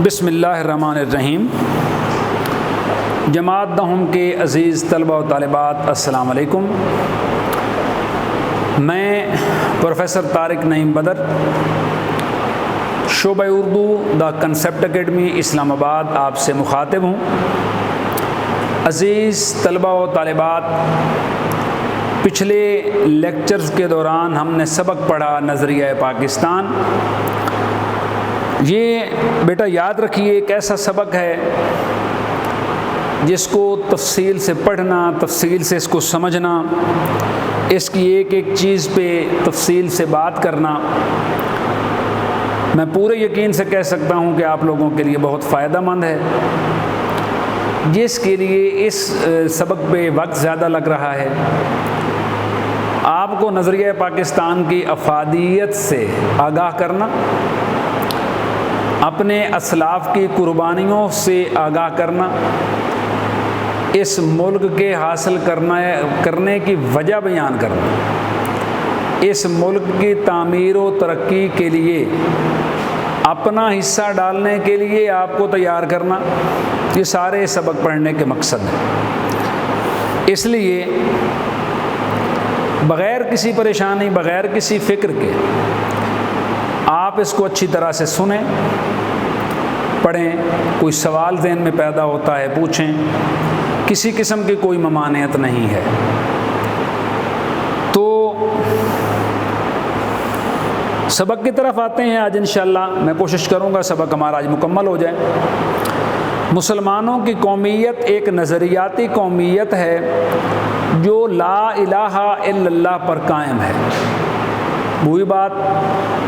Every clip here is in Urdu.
بسم اللہ الرحمن الرحیم۔ جماعت دہم کے عزیز طلبہ و طالبات، السلام علیکم۔ میں پروفیسر طارق نعیم بدر، شعبہ اردو دا کنسیپٹ اکیڈمی اسلام آباد آپ سے مخاطب ہوں۔ عزیز طلبہ و طالبات، پچھلے لیکچرز کے دوران ہم نے سبق پڑھا نظریہ پاکستان۔ یہ بیٹا یاد رکھیے، ایک ایسا سبق ہے جس کو تفصیل سے پڑھنا، تفصیل سے اس کو سمجھنا، اس کی ایک ایک چیز پہ تفصیل سے بات کرنا، میں پورے یقین سے کہہ سکتا ہوں کہ آپ لوگوں کے لیے بہت فائدہ مند ہے، جس کے لیے اس سبق پہ وقت زیادہ لگ رہا ہے۔ آپ کو نظریہ پاکستان کی افادیت سے آگاہ کرنا، اپنے اسلاف کی قربانیوں سے آگاہ کرنا، اس ملک کے حاصل کرنے کی وجہ بیان کرنا، اس ملک کی تعمیر و ترقی کے لیے اپنا حصہ ڈالنے کے لیے آپ کو تیار کرنا، یہ سارے سبق پڑھنے کے مقصد ہیں۔ اس لیے بغیر کسی پریشانی، بغیر کسی فکر کے آپ اس کو اچھی طرح سے سنیں، پڑھیں، کوئی سوال ذہن میں پیدا ہوتا ہے پوچھیں، کسی قسم کی کوئی ممانعت نہیں ہے۔ تو سبق کی طرف آتے ہیں آج انشاءاللہ۔ میں کوشش کروں گا سبق ہمارا آج مکمل ہو جائے۔ مسلمانوں کی قومیت ایک نظریاتی قومیت ہے جو لا الہ الا اللہ پر قائم ہے۔ وہی بات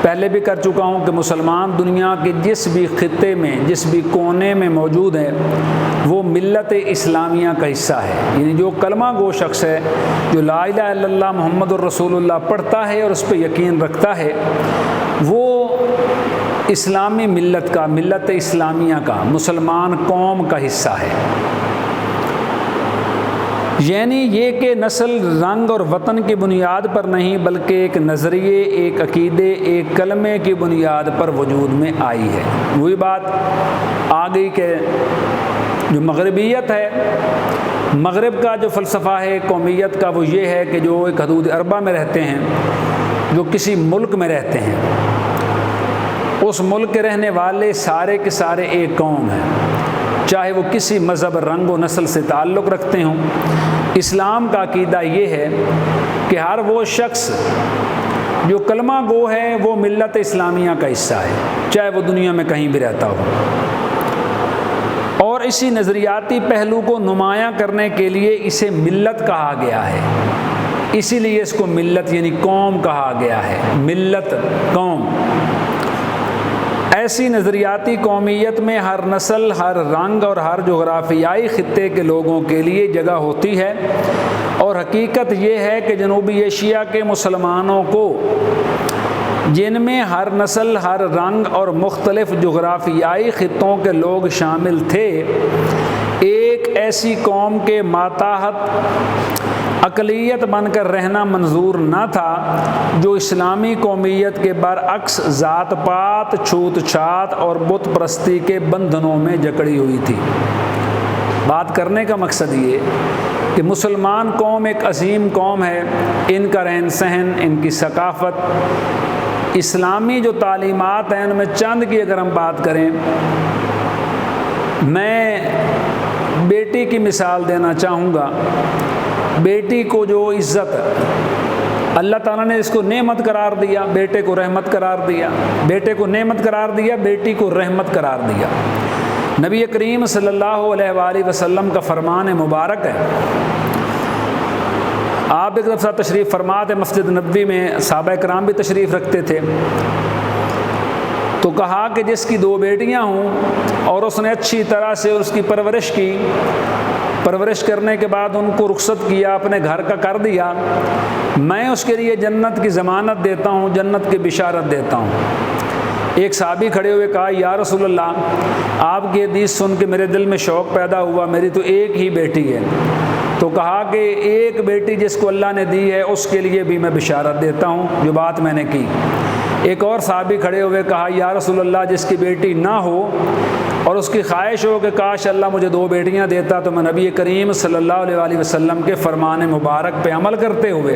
پہلے بھی کر چکا ہوں کہ مسلمان دنیا کے جس بھی خطے میں، جس بھی کونے میں موجود ہے، وہ ملت اسلامیہ کا حصہ ہے۔ یعنی جو کلمہ گو شخص ہے، جو لا الہ الا اللہ محمد الرسول اللہ پڑھتا ہے اور اس پہ یقین رکھتا ہے، وہ اسلامی ملت کا، ملت اسلامیہ کا، مسلمان قوم کا حصہ ہے۔ یعنی یہ کہ نسل، رنگ اور وطن کی بنیاد پر نہیں، بلکہ ایک نظریے، ایک عقیدے، ایک کلمے کی بنیاد پر وجود میں آئی ہے۔ وہی بات آ گئی کہ جو مغربیت ہے، مغرب کا جو فلسفہ ہے قومیت کا، وہ یہ ہے کہ جو ایک حدود اربع میں رہتے ہیں، جو کسی ملک میں رہتے ہیں، اس ملک کے رہنے والے سارے کے سارے ایک قوم ہیں، چاہے وہ کسی مذہب، رنگ و نسل سے تعلق رکھتے ہوں۔ اسلام کا عقیدہ یہ ہے کہ ہر وہ شخص جو کلمہ گو ہے وہ ملت اسلامیہ کا حصہ ہے، چاہے وہ دنیا میں کہیں بھی رہتا ہو۔ اور اسی نظریاتی پہلو کو نمایاں کرنے کے لیے اسے ملت کہا گیا ہے، اسی لیے اس کو ملت یعنی قوم کہا گیا ہے۔ ملت، قوم۔ ایسی نظریاتی قومیت میں ہر نسل، ہر رنگ اور ہر جغرافیائی خطے کے لوگوں کے لیے جگہ ہوتی ہے، اور حقیقت یہ ہے کہ جنوبی ایشیا کے مسلمانوں کو، جن میں ہر نسل، ہر رنگ اور مختلف جغرافیائی خطوں کے لوگ شامل تھے، ایک ایسی قوم کے ماتحت اقلیت بن کر رہنا منظور نہ تھا جو اسلامی قومیت کے برعکس ذات پات، چھوت چھات اور بت پرستی کے بندھنوں میں جکڑی ہوئی تھی۔ بات کرنے کا مقصد یہ کہ مسلمان قوم ایک عظیم قوم ہے، ان کا رہن سہن، ان کی ثقافت، اسلامی جو تعلیمات ہیں ان میں چند کی اگر ہم بات کریں، میں بیٹی کی مثال دینا چاہوں گا۔ بیٹی کو جو عزت اللہ تعالیٰ نے اس کو نعمت قرار دیا، بیٹے کو رحمت قرار دیا، بیٹے کو نعمت قرار دیا، بیٹی کو رحمت قرار دیا۔ نبی کریم صلی اللہ علیہ وآلہ وسلم کا فرمان مبارک ہے۔ آپ ایک دفعہ تشریف فرما تھے مسجد نبوی میں، صحابہ کرام بھی تشریف رکھتے تھے، تو کہا کہ جس کی 2 بیٹیاں ہوں اور اس نے اچھی طرح سے اس کی پرورش کی، پرورش کرنے کے بعد ان کو رخصت کیا، اپنے گھر کا کر دیا، میں اس کے لیے جنت کی ضمانت دیتا ہوں، جنت کی بشارت دیتا ہوں۔ ایک صحابی کھڑے ہوئے کہا، یا رسول اللہ، آپ کی حدیث سن کے میرے دل میں شوق پیدا ہوا، میری تو ایک ہی بیٹی ہے۔ تو کہا کہ ایک بیٹی جس کو اللہ نے دی ہے اس کے لیے بھی میں بشارت دیتا ہوں، جو بات میں نے کی۔ ایک اور صحابی کھڑے ہوئے کہا یا رسول اللہ جس کی بیٹی نہ ہو اور اس کی خواہش ہو کہ کاش اللہ مجھے 2 بیٹیاں دیتا تو میں نبی کریم صلی اللہ علیہ وسلم کے فرمان مبارک پہ عمل کرتے ہوئے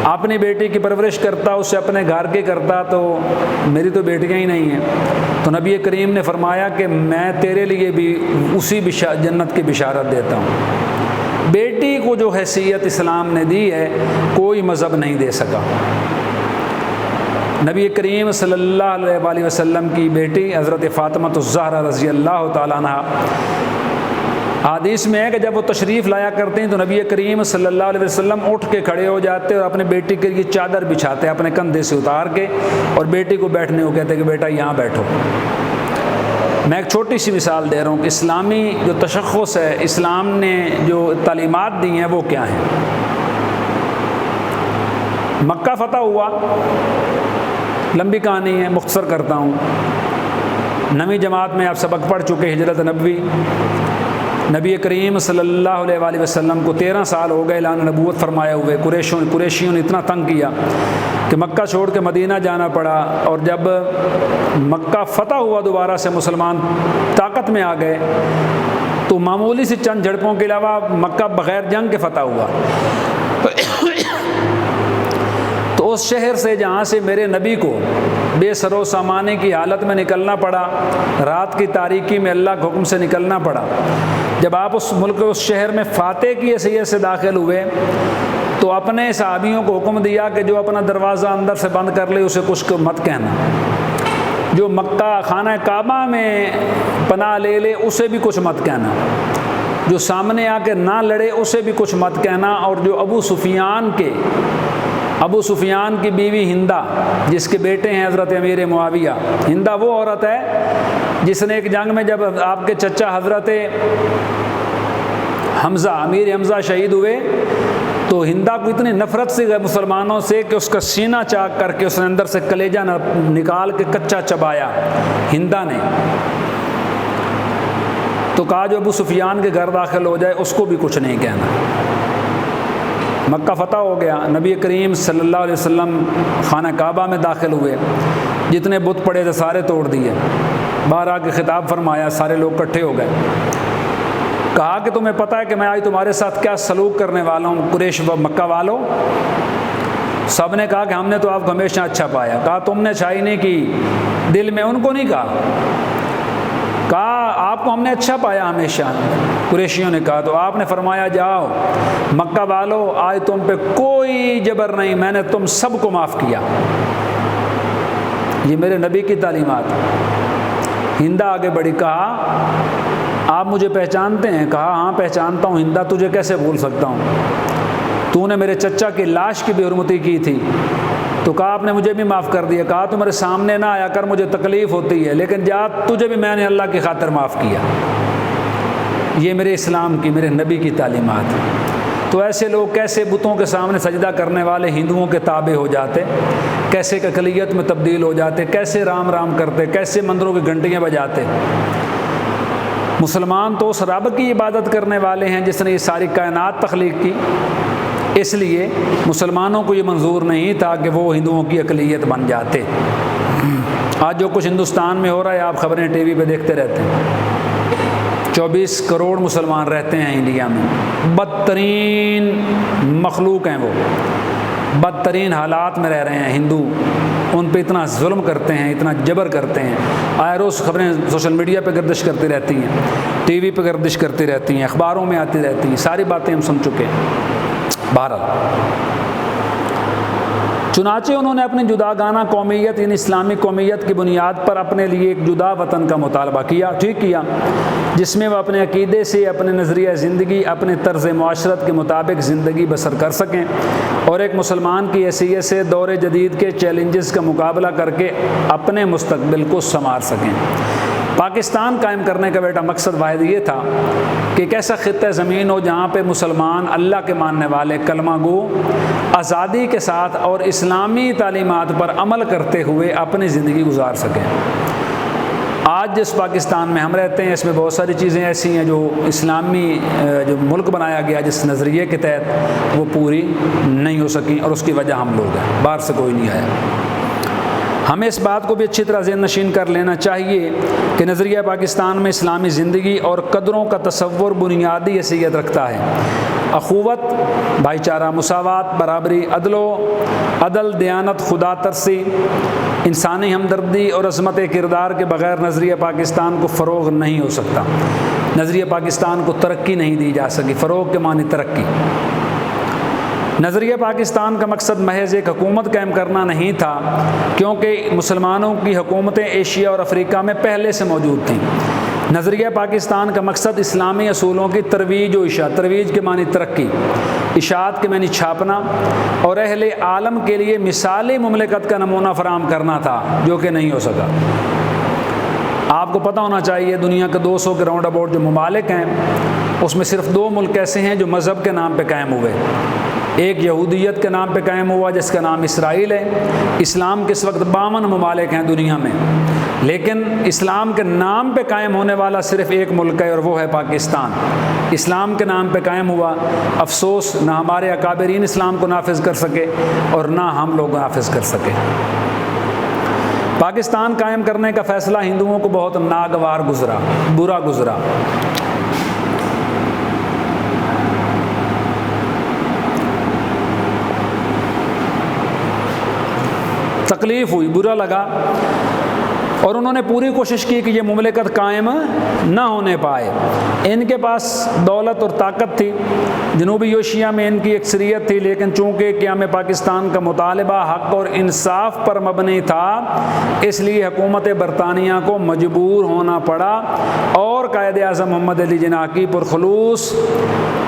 اپنی بیٹی کی پرورش کرتا، اسے اپنے گھر کے کرتا، تو میری تو بیٹیاں ہی نہیں ہیں۔ تو نبی کریم نے فرمایا کہ میں تیرے لیے بھی اسی جنت کی بشارت دیتا ہوں۔ بیٹی کو جو حیثیت اسلام نے دی ہے کوئی مذہب نہیں دے سکا۔ نبی کریم صلی اللہ علیہ وسلم کی بیٹی حضرت فاطمہ الزہرا رضی اللہ تعالیٰ عنہا، حدیث میں ہے کہ جب وہ تشریف لایا کرتے ہیں تو نبی کریم صلی اللہ علیہ وسلم اٹھ کے کھڑے ہو جاتے اور اپنے بیٹی کے لیے چادر بچھاتے اپنے کندھے سے اتار کے، اور بیٹی کو بیٹھنے کو کہتے کہ بیٹا یہاں بیٹھو۔ میں ایک چھوٹی سی مثال دے رہا ہوں کہ اسلامی جو تشخص ہے، اسلام نے جو تعلیمات دی ہیں وہ کیا ہیں۔ مکہ فتح ہوا، لمبی کہانی ہے، مختصر کرتا ہوں۔ 9ویں جماعت میں آپ سبق پڑھ چکے، ہجرت نبوی۔ نبی کریم صلی اللہ علیہ وسلم کو 13 سال ہو گئے اعلان نبوت فرمائے ہوئے۔ قریشیوں نے اتنا تنگ کیا کہ مکہ چھوڑ کے مدینہ جانا پڑا، اور جب مکہ فتح ہوا دوبارہ سے مسلمان طاقت میں آ گئے تو معمولی سی چند جھڑپوں کے علاوہ مکہ بغیر جنگ کے فتح ہوا۔ تو اس شہر سے جہاں سے میرے نبی کو بے سر و سامانے کی حالت میں نکلنا پڑا، رات کی تاریکی میں اللہ کے حکم سے نکلنا پڑا، جب آپ اس ملک اس شہر میں فاتح کی حیثیت سے داخل ہوئے تو اپنے صحابیوں کو حکم دیا کہ جو اپنا دروازہ اندر سے بند کر لے اسے کچھ مت کہنا، جو مکہ خانہ کعبہ میں پناہ لے لے اسے بھی کچھ مت کہنا، جو سامنے آ کے نہ لڑے اسے بھی کچھ مت کہنا، اور جو ابو سفیان کی بیوی ہندہ جس کے بیٹے ہیں حضرت امیر معاویہ، ہندہ وہ عورت ہے جس نے ایک جنگ میں جب آپ کے چچا حضرت حمزہ امیر حمزہ شہید ہوئے تو ہندہ کو اتنی نفرت سے مسلمانوں سے کہ اس کا سینہ چاک کر کے اس نے اندر سے کلیجہ نکال کے کچا چبایا ہندہ نے۔ تو کہا جو ابو سفیان کے گھر داخل ہو جائے اس کو بھی کچھ نہیں کہنا۔ مکہ فتح ہو گیا، نبی کریم صلی اللہ علیہ وسلم خانہ کعبہ میں داخل ہوئے، جتنے بت پڑے تھے سارے توڑ دیے، باہر آ کے خطاب فرمایا، سارے لوگ اکٹھے ہو گئے، کہا کہ تمہیں پتہ ہے کہ میں آج تمہارے ساتھ کیا سلوک کرنے والا ہوں قریش و مکہ والوں؟ سب نے کہا کہ ہم نے تو آپ کو ہمیشہ اچھا پایا۔ کہا تم نے اچھائی نہیں کی، دل میں ان کو نہیں کہا آپ کو ہم نے اچھا پایا ہمیشہ، قریشیوں نے کہا۔ تو آپ نے فرمایا جاؤ مکہ والو، آج تم پہ کوئی جبر نہیں، میں نے تم سب کو معاف کیا۔ یہ میرے نبی کی تعلیمات۔ ہندہ آگے بڑھی، کہا آپ مجھے پہچانتے ہیں؟ کہا ہاں پہچانتا ہوں ہندہ، تجھے کیسے بھول سکتا ہوں، تو نے میرے چچا کی لاش کی بے حرمتی کی تھی۔ تو کہا آپ نے مجھے بھی معاف کر دیا۔ کہا تمہارے سامنے نہ آیا کر، مجھے تکلیف ہوتی ہے، لیکن جا تجھے بھی میں نے اللہ کی خاطر معاف کیا۔ یہ میرے اسلام کی، میرے نبی کی تعلیمات۔ تو ایسے لوگ کیسے بتوں کے سامنے سجدہ کرنے والے ہندوؤں کے تابع ہو جاتے، کیسے اقلیت میں تبدیل ہو جاتے، کیسے رام رام کرتے، کیسے مندروں کی گھنٹیاں بجاتے۔ مسلمان تو اس رب کی عبادت کرنے والے ہیں جس نے یہ ساری کائنات تخلیق کی، اس لیے مسلمانوں کو یہ منظور نہیں تھا کہ وہ ہندوؤں کی اقلیت بن جاتے۔ آج جو کچھ ہندوستان میں ہو رہا ہے آپ خبریں ٹی وی پہ دیکھتے رہتے ہیں، 24 کروڑ مسلمان رہتے ہیں انڈیا میں، بدترین مخلوق ہیں، وہ بدترین حالات میں رہ رہے ہیں ہندو، ان پہ اتنا ظلم کرتے ہیں، اتنا جبر کرتے ہیں۔ آئے روز خبریں سوشل میڈیا پہ گردش کرتی رہتی ہیں، ٹی وی پہ گردش کرتی رہتی ہیں، اخباروں میں آتی رہتی ہیں، ساری باتیں ہم سن چکے ہیں۔ بہرحال چنانچہ انہوں نے اپنی جداگانہ قومیت یعنی اسلامی قومیت کی بنیاد پر اپنے لیے ایک جدا وطن کا مطالبہ کیا، ٹھیک کیا، جس میں وہ اپنے عقیدے سے، اپنے نظریہ زندگی، اپنے طرز معاشرت کے مطابق زندگی بسر کر سکیں اور ایک مسلمان کی حیثیت سے دور جدید کے چیلنجز کا مقابلہ کر کے اپنے مستقبل کو سنوار سکیں۔ پاکستان قائم کرنے کا بیٹا مقصد واحد یہ تھا کہ ایک ایسا خطہ زمین ہو جہاں پہ مسلمان اللہ کے ماننے والے کلمہ گو آزادی کے ساتھ اور اسلامی تعلیمات پر عمل کرتے ہوئے اپنی زندگی گزار سکیں۔ آج جس پاکستان میں ہم رہتے ہیں اس میں بہت ساری چیزیں ایسی ہیں جو اسلامی جو ملک بنایا گیا جس نظریے کے تحت وہ پوری نہیں ہو سکیں، اور اس کی وجہ ہم لوگ ہیں، باہر سے کوئی نہیں آیا۔ ہمیں اس بات کو بھی اچھی طرح ذہن نشین کر لینا چاہیے کہ نظریہ پاکستان میں اسلامی زندگی اور قدروں کا تصور بنیادی حیثیت رکھتا ہے۔ اخوت، بھائی چارہ، مساوات، برابری، عدل، دیانت، خدا ترسی، انسانی ہمدردی اور عظمت کردار کے بغیر نظریہ پاکستان کو فروغ نہیں ہو سکتا۔ نظریہ پاکستان کو ترقی نہیں دی جا سکی۔ فروغ کے معنی ترقی۔ نظریہ پاکستان کا مقصد محض ایک حکومت قائم کرنا نہیں تھا، کیونکہ مسلمانوں کی حکومتیں ایشیا اور افریقہ میں پہلے سے موجود تھیں۔ نظریہ پاکستان کا مقصد اسلامی اصولوں کی ترویج و اشاعت، ترویج کے معنی ترقی، اشاعت کے معنی چھاپنا، اور اہل عالم کے لیے مثالی مملکت کا نمونہ فراہم کرنا تھا، جو کہ نہیں ہو سکا۔ آپ کو پتہ ہونا چاہیے دنیا کے 200 کے راؤنڈ اباؤٹ جو ممالک ہیں، اس میں صرف 2 ملک ایسے ہیں جو مذہب کے نام پہ قائم ہوئے۔ ایک یہودیت کے نام پہ قائم ہوا جس کا نام اسرائیل ہے۔ اسلام کے اس وقت 52 ممالک ہیں دنیا میں، لیکن اسلام کے نام پہ قائم ہونے والا صرف ایک ملک ہے، اور وہ ہے پاکستان۔ اسلام کے نام پہ قائم ہوا، افسوس نہ ہمارے اکابرین اسلام کو نافذ کر سکے اور نہ ہم لوگ نافذ کر سکے۔ پاکستان قائم کرنے کا فیصلہ ہندوؤں کو بہت ناگوار گزرا، برا گزرا۔ تکلیف ہوئی، برا لگا، اور انہوں نے پوری کوشش کی کہ یہ مملکت قائم نہ ہونے پائے۔ ان کے پاس دولت اور طاقت تھی، جنوبی ایشیا میں ان کی اکثریت تھی، لیکن چونکہ قیام پاکستان کا مطالبہ حق اور انصاف پر مبنی تھا، اس لیے حکومت برطانیہ کو مجبور ہونا پڑا، اور قائد اعظم محمد علی جناح کی پرخلوص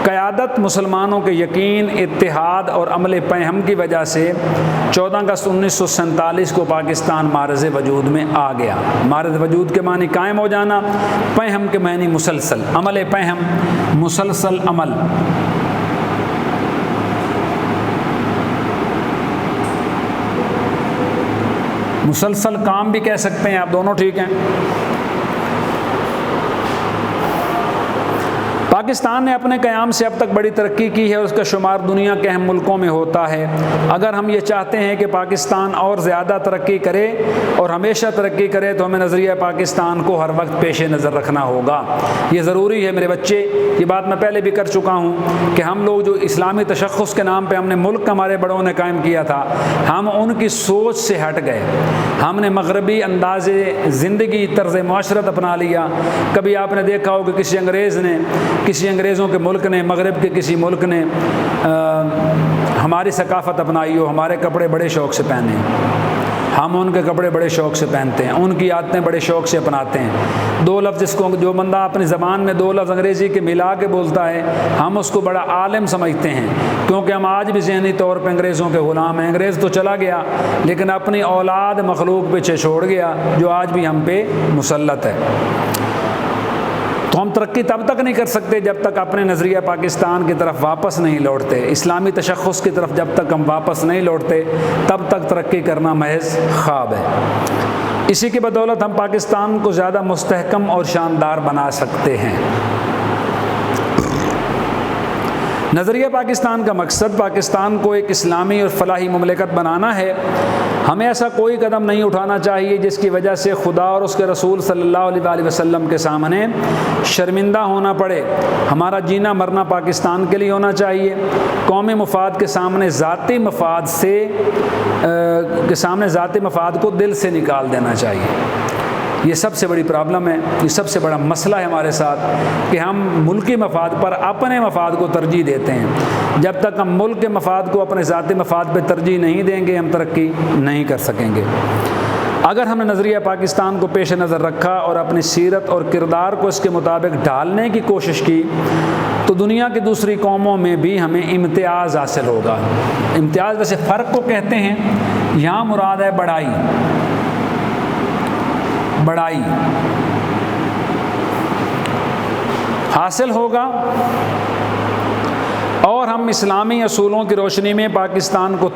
قیادت، مسلمانوں کے یقین، اتحاد اور عمل پیہم کی وجہ سے 14 اگست 1947 کو پاکستان معرض وجود میں آ گیا۔ معرض وجود کے معنی قائم ہو جانا، پیہم کے معنی مسلسل، عمل پیہم، مسلسل عمل۔ مسلسل کام بھی کہہ سکتے ہیں آپ، دونوں ٹھیک ہیں۔ پاکستان نے اپنے قیام سے اب تک بڑی ترقی کی ہے، اور اس کا شمار دنیا کے اہم ملکوں میں ہوتا ہے۔ اگر ہم یہ چاہتے ہیں کہ پاکستان اور زیادہ ترقی کرے اور ہمیشہ ترقی کرے، تو ہمیں نظریہ پاکستان کو ہر وقت پیش نظر رکھنا ہوگا۔ یہ ضروری ہے میرے بچے، یہ بات میں پہلے بھی کر چکا ہوں کہ ہم لوگ جو اسلامی تشخص کے نام پہ ہم نے ملک ہمارے بڑوں نے قائم کیا تھا، ہم ان کی سوچ سے ہٹ گئے۔ ہم نے مغربی انداز زندگی، طرز معاشرت اپنا لیا۔ کبھی آپ نے دیکھا ہو کہ کسی انگریزوں کے ملک نے، مغرب کے کسی ملک نے ہماری ثقافت اپنائی ہو، ہمارے کپڑے بڑے شوق سے پہنے، ہم ان کے کپڑے بڑے شوق سے پہنتے ہیں، ان کی عادتیں بڑے شوق سے اپناتے ہیں۔ 2 لفظ جس کو جو بندہ اپنی زبان میں 2 لفظ انگریزی کے ملا کے بولتا ہے، ہم اس کو بڑا عالم سمجھتے ہیں، کیونکہ ہم آج بھی ذہنی طور پہ انگریزوں کے غلام ہیں۔ انگریز تو چلا گیا، لیکن اپنی اولاد مخلوق پیچھے چھوڑ گیا جو آج بھی ہم پہ مسلط ہے۔ تو ہم ترقی تب تک نہیں کر سکتے جب تک اپنے نظریہ پاکستان کی طرف واپس نہیں لوٹتے، اسلامی تشخص کی طرف جب تک ہم واپس نہیں لوٹتے، تب تک ترقی کرنا محض خواب ہے۔ اسی کی بدولت ہم پاکستان کو زیادہ مستحکم اور شاندار بنا سکتے ہیں۔ نظریہ پاکستان کا مقصد پاکستان کو ایک اسلامی اور فلاحی مملکت بنانا ہے۔ ہمیں ایسا کوئی قدم نہیں اٹھانا چاہیے جس کی وجہ سے خدا اور اس کے رسول صلی اللہ علیہ وآلہ وسلم کے سامنے شرمندہ ہونا پڑے۔ ہمارا جینا مرنا پاکستان کے لیے ہونا چاہیے۔ قومی مفاد کے سامنے ذاتی مفاد کو دل سے نکال دینا چاہیے۔ یہ سب سے بڑی پرابلم ہے، یہ سب سے بڑا مسئلہ ہے ہمارے ساتھ کہ ہم ملکی مفاد پر اپنے مفاد کو ترجیح دیتے ہیں۔ جب تک ہم ملک کے مفاد کو اپنے ذاتی مفاد پہ ترجیح نہیں دیں گے، ہم ترقی نہیں کر سکیں گے۔ اگر ہم نے نظریہ پاکستان کو پیش نظر رکھا اور اپنی سیرت اور کردار کو اس کے مطابق ڈھالنے کی کوشش کی، تو دنیا کی دوسری قوموں میں بھی ہمیں امتیاز حاصل ہوگا۔ امتیاز ویسے فرق کو کہتے ہیں، یہاں مراد ہے بڑائی حاصل ہوگا، اور ہم اسلامی اصولوں کی روشنی میں پاکستان کو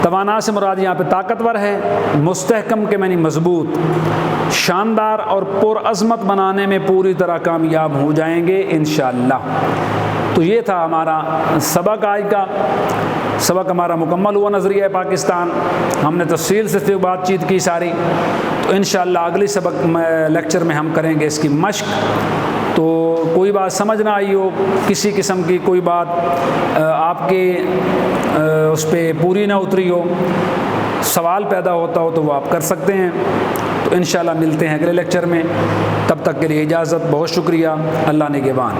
توانا سے مراد یہاں پہ طاقتور ہے، مستحکم کے معنی مضبوط، شاندار اور پرعظمت بنانے میں پوری طرح کامیاب ہو جائیں گے انشاءاللہ۔ تو یہ تھا ہمارا سبق آج کا۔ سبق ہمارا مکمل ہوا نظریہ پاکستان، ہم نے تفصیل سے بات چیت کی ساری، تو انشاءاللہ اگلی سبق لیکچر میں ہم کریں گے اس کی مشق۔ تو کوئی بات سمجھ نہ آئی ہو، کسی قسم کی کوئی بات آپ کے اس پہ پوری نہ اتری ہو، سوال پیدا ہوتا ہو تو وہ آپ کر سکتے ہیں۔ تو انشاءاللہ ملتے ہیں اگلے لیکچر میں، تب تک کے لیے اجازت، بہت شکریہ، اللہ نگہبان۔